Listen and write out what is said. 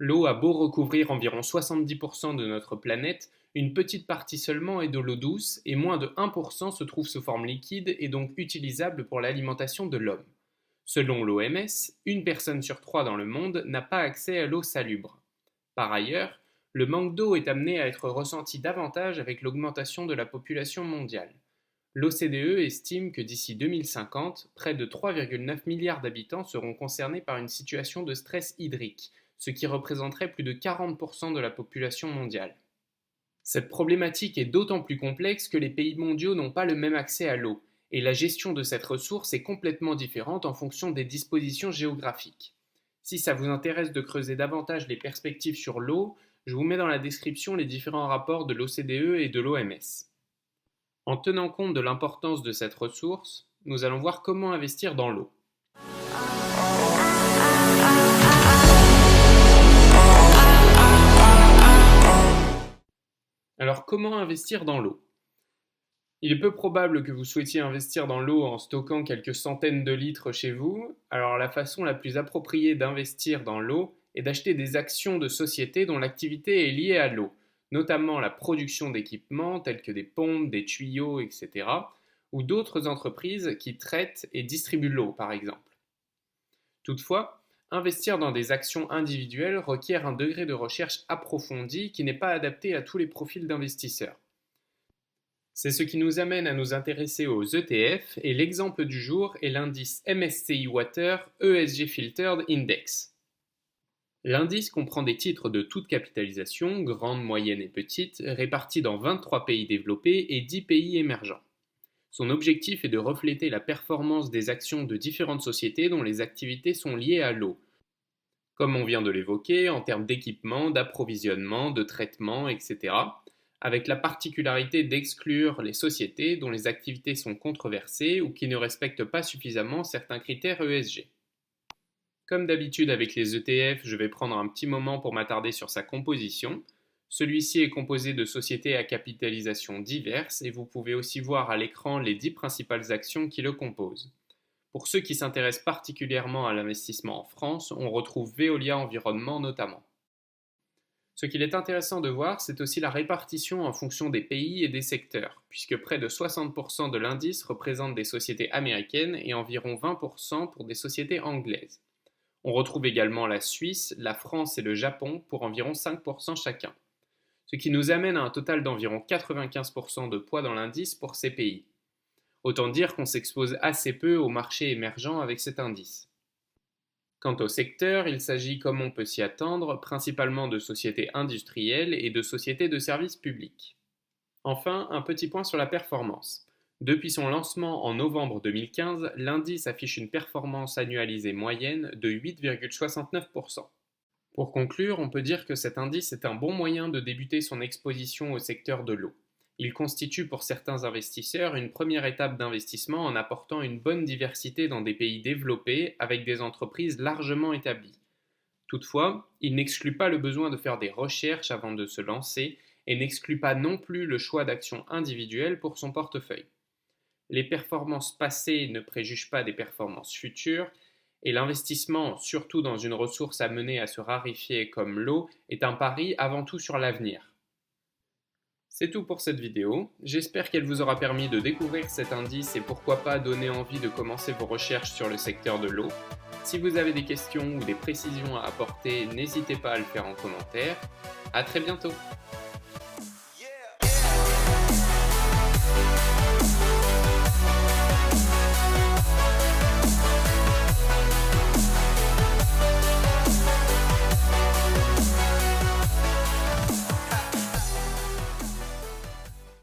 L'eau a beau recouvrir environ 70% de notre planète, une petite partie seulement est de l'eau douce et moins de 1% se trouve sous forme liquide et donc utilisable pour l'alimentation de l'homme. Selon l'OMS, une personne sur trois dans le monde n'a pas accès à l'eau salubre. Par ailleurs, le manque d'eau est amené à être ressenti davantage avec l'augmentation de la population mondiale. L'OCDE estime que d'ici 2050, près de 3,9 milliards d'habitants seront concernés par une situation de stress hydrique, ce qui représenterait plus de 40% de la population mondiale. Cette problématique est d'autant plus complexe que les pays mondiaux n'ont pas le même accès à l'eau, et la gestion de cette ressource est complètement différente en fonction des dispositions géographiques. Si ça vous intéresse de creuser davantage les perspectives sur l'eau, je vous mets dans la description les différents rapports de l'OCDE et de l'OMS. En tenant compte de l'importance de cette ressource, nous allons voir comment investir dans l'eau. Alors comment investir dans l'eau? Il est peu probable que vous souhaitiez investir dans l'eau en stockant quelques centaines de litres chez vous, alors la façon la plus appropriée d'investir dans l'eau est d'acheter des actions de sociétés dont l'activité est liée à l'eau, notamment la production d'équipements tels que des pompes, des tuyaux, etc., ou d'autres entreprises qui traitent et distribuent l'eau, par exemple. Toutefois, investir dans des actions individuelles requiert un degré de recherche approfondi qui n'est pas adapté à tous les profils d'investisseurs. C'est ce qui nous amène à nous intéresser aux ETF et l'exemple du jour est l'indice MSCI Water ESG Filtered Index. L'indice comprend des titres de toute capitalisation, grande, moyenne et petite, répartis dans 23 pays développés et 10 pays émergents. Son objectif est de refléter la performance des actions de différentes sociétés dont les activités sont liées à l'eau, comme on vient de l'évoquer, en termes d'équipement, d'approvisionnement, de traitement, etc., avec la particularité d'exclure les sociétés dont les activités sont controversées ou qui ne respectent pas suffisamment certains critères ESG. Comme d'habitude avec les ETF, je vais prendre un petit moment pour m'attarder sur sa composition. Celui-ci est composé de sociétés à capitalisation diverses et vous pouvez aussi voir à l'écran les 10 principales actions qui le composent. Pour ceux qui s'intéressent particulièrement à l'investissement en France, on retrouve Veolia Environnement notamment. Ce qu'il est intéressant de voir, c'est aussi la répartition en fonction des pays et des secteurs, puisque près de 60% de l'indice représente des sociétés américaines et environ 20% pour des sociétés anglaises. On retrouve également la Suisse, la France et le Japon pour environ 5% chacun, ce qui nous amène à un total d'environ 95% de poids dans l'indice pour ces pays. Autant dire qu'on s'expose assez peu aux marchés émergents avec cet indice. Quant au secteur, il s'agit, comme on peut s'y attendre, principalement de sociétés industrielles et de sociétés de services publics. Enfin, un petit point sur la performance. Depuis son lancement en novembre 2015, l'indice affiche une performance annualisée moyenne de 8,69%. Pour conclure, on peut dire que cet indice est un bon moyen de débuter son exposition au secteur de l'eau. Il constitue pour certains investisseurs une première étape d'investissement en apportant une bonne diversité dans des pays développés avec des entreprises largement établies. Toutefois, il n'exclut pas le besoin de faire des recherches avant de se lancer et n'exclut pas non plus le choix d'actions individuelles pour son portefeuille. Les performances passées ne préjugent pas des performances futures et l'investissement, surtout dans une ressource amenée à se raréfier comme l'eau, est un pari avant tout sur l'avenir. C'est tout pour cette vidéo, j'espère qu'elle vous aura permis de découvrir cet indice et pourquoi pas donner envie de commencer vos recherches sur le secteur de l'eau. Si vous avez des questions ou des précisions à apporter, n'hésitez pas à le faire en commentaire. À très bientôt!